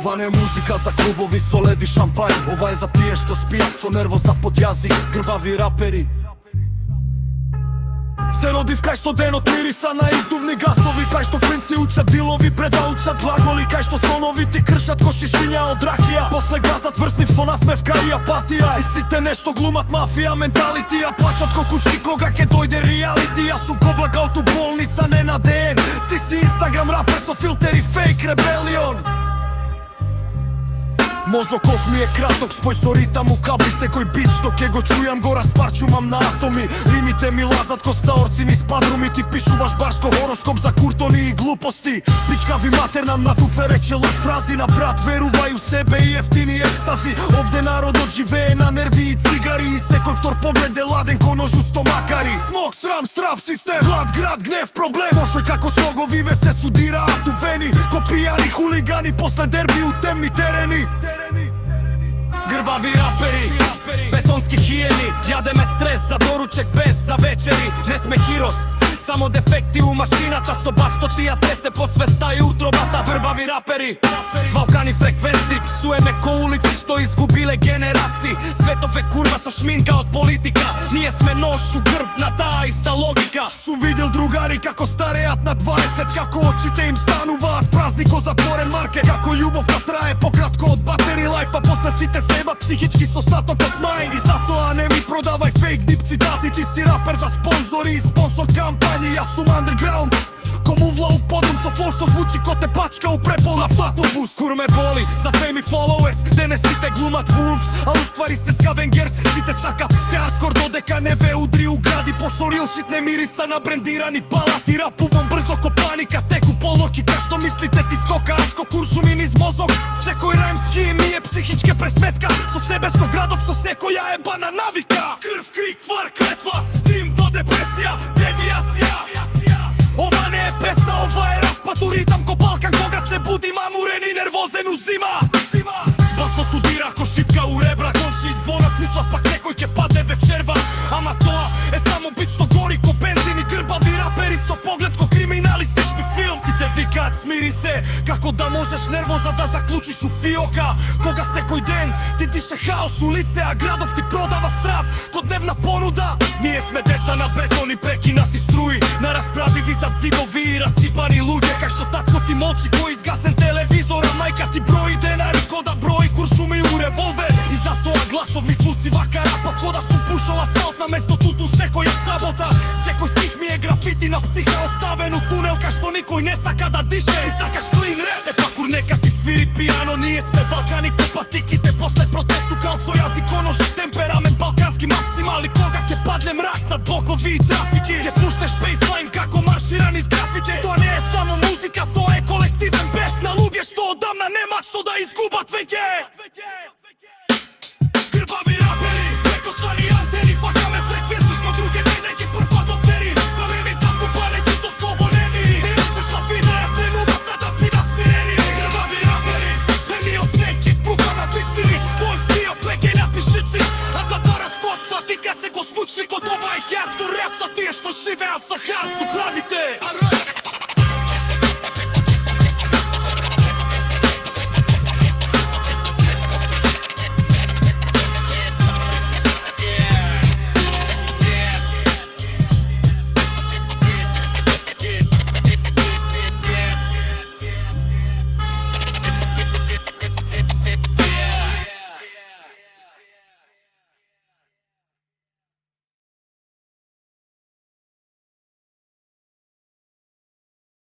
Ова не е музика за клубови со лед и шампањ. Ова е за тие што спијат со нервоза под јазик. Грбави рапери се родив кај што денот мириса на издувни гасови, кај што клинци учат дилови пред да учат глаголи, кај што слонови ти кршат кошишиња од ракија. После газат врснив со насмевка и апатија. И сите нешто глумат мафија менталити, а плачат ко кучки кога ќе дојде реалити. Јас сум ко благаут у болница, не на ден. Ти си инстаграм рапер со филтери фейк ребелион. Мозоков ми е краток, спој со ритам у кабли. Секој бит што ке го чујам го распарчумам на атоми. Римите ми лазат ко стаорци низ падруми. Ти пишуваш барско хороскоп за куртони и глупости. Пичка ви матерна на туфе рече лак фрази. На брат верувај у себе и ефтини екстази. Овде народот живее на нерви и цигари. И секој втор поглед е ладен ко нож у стомакари. Смог, срам, страв, систем, глад, град, гнев, проблем. Ошој како слогови ве се судираат у вени. Ко пијани хулигани после дерби у темни терени. Грбави рапери, бетонски хиени. Јадеме стрес за доручек без за вечери. Не сме хирос, само дефекти у машината. Со баш што ти ја тресе под свеста и утробата. Грбави рапери, валкани фреквенци. Псуеме ко улици што изгубиле генерации. Светов е курва со шминка од политика. Ние сме нож у грб на таа иста логика. Сум видел другари како стареат на 20, како очите им стануваат празни ко затворен маркет. Како љубовта трае пократко од батери лайф, а после сите себат психички со статок од мајн. И затоа не ми продавај фейк дип цитати. Ти си рапер за спонзори и спонсор кампањи. Јас сум андерграунд, комувла у подум со флоу што звучи ко те пачка у препол автобус. Кур ме боли за фейм и фолоуерс. Денес сите глумат вулфс, а уствари се скавенгерс. Сите сакат театкор додека не ве удри у гради. Пошорил шит не мириса на брендирани палати. Рапувам брзо ко паника, теку полноки. Кај што мислите ти скокаат ко куршуми низ мозок. Секој рајмски ми е психичка пресметка. Со себе, со градов, со секоја ебана навика. Крв, крик, квар, клетва, дим до депресија, девијација. Ова не е песна, ова е распад у ритам ко Балкан. Кога се буди мамурен и нервозен узима. Басото дира ко шипка у ребра. Конши и звонат мислат пак некој ќе падне вечерва. Ама тоа е само бит што гори ко бензин. И грбави рапери со поглед ко криминалистички филм. Сите викаат смири се, како да можеш нервоза да заклучиш у фиока. Кога секој ден ти дише хаос у лице, а градов ти продава страв ко дневна понуда. Ние сме деца на бетон и прекинати струи, на расправиви зад зидови и расипани луѓе. Кај што татко ти молчи ко изгасен телевизор, а мајка ти брои денари ко да брои куршуми у револвер. И затоа гласовни звуци вака рапа. Входа сум пушал асфалт на место туту секоја сабота. Секој стих ми е графити на психа оставен у тунел кај што никој не сака да дише. И сакаш клин реп, е пакур нека ти свири пијано. Ние сме валкани ко патиките после протесту. Калт со јазик ножи, темперамент балкански максимали. Кога ќе падне мрак над блокови и трафики, ќе слушнеш бейслайн како маршира низ графите. Тоа не е само музика, тоа е колективен бес на луѓе што одамна немаат што да изгубат веќе. Грбави рапери, преко сани антени, факаме фреквенци што друге не ги прпадот вери. Ставени таму палеци со слободени. И речеш на видеа, пленува за да бидат смирени. Грбави рапери, свеми од всеки пукаме в истини. Мој стиот леге напишици, а да растот за тиска се го смучни. Код ова е хардкор реп за тие што живеа со хас у кладите.